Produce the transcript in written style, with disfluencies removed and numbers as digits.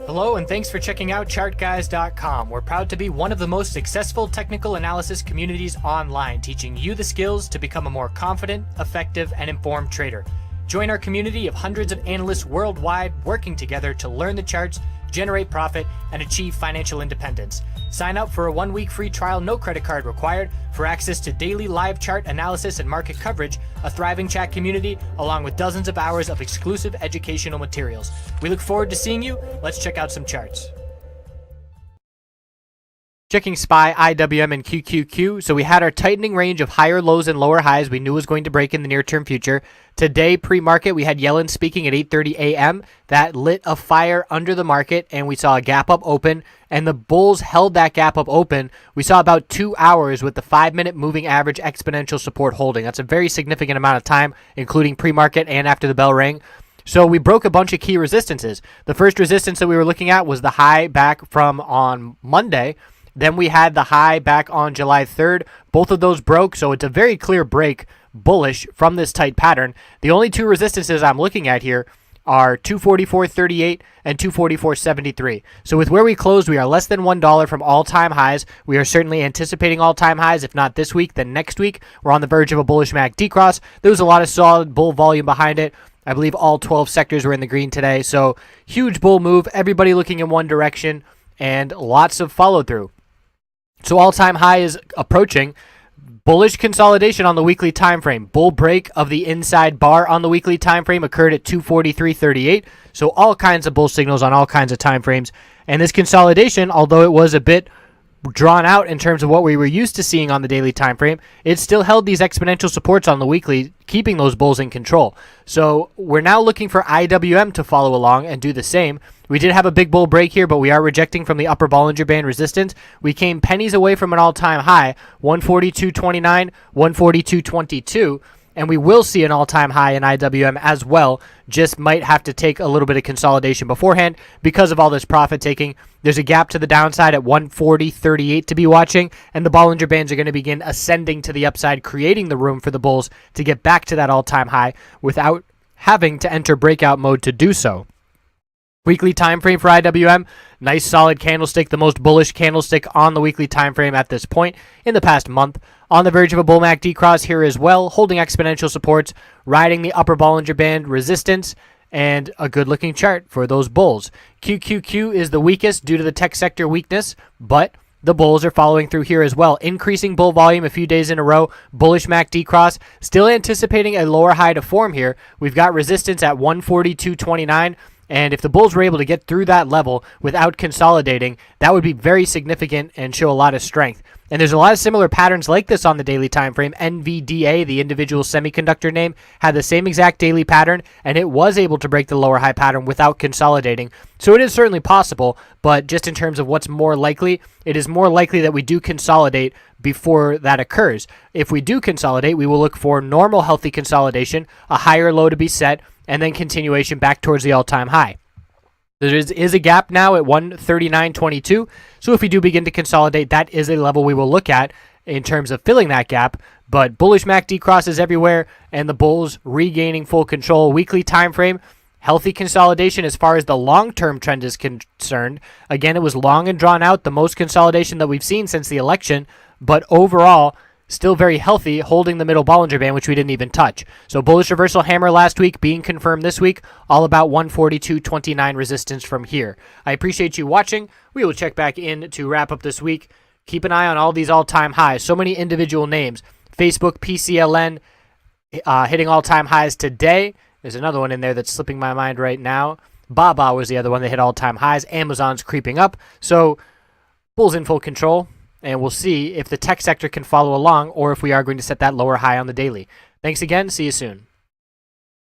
Hello and thanks for checking out ChartGuys.com. We're proud to be one of the most successful technical analysis communities online, teaching you the skills to become a more confident, effective, and informed trader. Join our community of hundreds of analysts worldwide working together to learn the charts, generate profit, and achieve financial independence. Sign up for a 1-week free trial, no credit card required, for access to daily live chart analysis and market coverage, a thriving chat community, along with dozens of hours of exclusive educational materials. We look forward to seeing you. Let's check out some charts. Checking SPY, IWM, and QQQ. So we had our tightening range of higher lows and lower highs we knew was going to break in the near-term future. Today, pre-market, we had Yellen speaking at 8:30 a.m. That lit a fire under the market, and we saw a gap up open, and the bulls held that gap up open. We saw about 2 hours with the 5-minute moving average exponential support holding. That's a very significant amount of time, including pre-market and after the bell rang. So we broke a bunch of key resistances. The first resistance that we were looking at was the high back from on Monday. Then we had the high back on July 3rd. Both of those broke, so it's a very clear break bullish from this tight pattern. The only two resistances I'm looking at here are 244.38 and 244.73. So with where we closed, we are less than $1 from all-time highs. We are certainly anticipating all-time highs. If not this week, then next week. We're on the verge of a bullish MACD cross. There was a lot of solid bull volume behind it. I believe all 12 sectors were in the green today. So huge bull move, everybody looking in one direction, and lots of follow-through. So all-time high is approaching. Bullish consolidation on the weekly time frame. Bull break of the inside bar on the weekly time frame occurred at 243.38. So all kinds of bull signals on all kinds of time frames. And this consolidation, although it was a bit drawn out in terms of what we were used to seeing on the daily time frame, it still held these exponential supports on the weekly, keeping those bulls in control. So we're now looking for IWM to follow along and do the same. We did have a big bull break here, but we are rejecting from the upper Bollinger Band resistance. We came pennies away from an all-time high, 142.29, 142.22, and we will see an all-time high in IWM as well. Just might have to take a little bit of consolidation beforehand because of all this profit taking. There's a gap to the downside at 140.38 to be watching, and the Bollinger Bands are going to begin ascending to the upside, creating the room for the bulls to get back to that all-time high without having to enter breakout mode to do so. Weekly time frame for IWM, nice solid candlestick, the most bullish candlestick on the weekly time frame at this point in the past month. On the verge of a bull MACD cross here as well, holding exponential supports, riding the upper Bollinger Band resistance, and a good looking chart for those bulls. QQQ is the weakest due to the tech sector weakness, but the bulls are following through here as well. Increasing bull volume a few days in a row. Bullish MACD cross. Still anticipating a lower high to form here. We've got resistance at 142.29. And if the bulls were able to get through that level without consolidating, that would be very significant and show a lot of strength. And there's a lot of similar patterns like this on the daily time frame. NVDA, the individual semiconductor name, had the same exact daily pattern, and it was able to break the lower high pattern without consolidating. So it is certainly possible, but just in terms of what's more likely, it is more likely that we do consolidate before that occurs. If we do consolidate, we will look for normal healthy consolidation, a higher low to be set, and then continuation back towards the all-time high. There is a gap now at 139.22, so if we do begin to consolidate, that is a level we will look at in terms of filling that gap, but bullish MACD crosses everywhere, and the bulls regaining full control. Weekly time frame, healthy consolidation as far as the long-term trend is concerned. Again, it was long and drawn out, the most consolidation that we've seen since the election, but overall, still very healthy, holding the middle Bollinger Band, which we didn't even touch. So bullish reversal hammer last week, being confirmed this week, all about 142.29 resistance from here. I appreciate you watching. We will check back in to wrap up this week. Keep an eye on all these all-time highs. So many individual names. Facebook, PCLN, hitting all-time highs today. There's another one in there that's slipping my mind right now. Baba was the other one that hit all-time highs. Amazon's creeping up. So bulls in full control. And we'll see if the tech sector can follow along or if we are going to set that lower high on the daily. Thanks again. See you soon.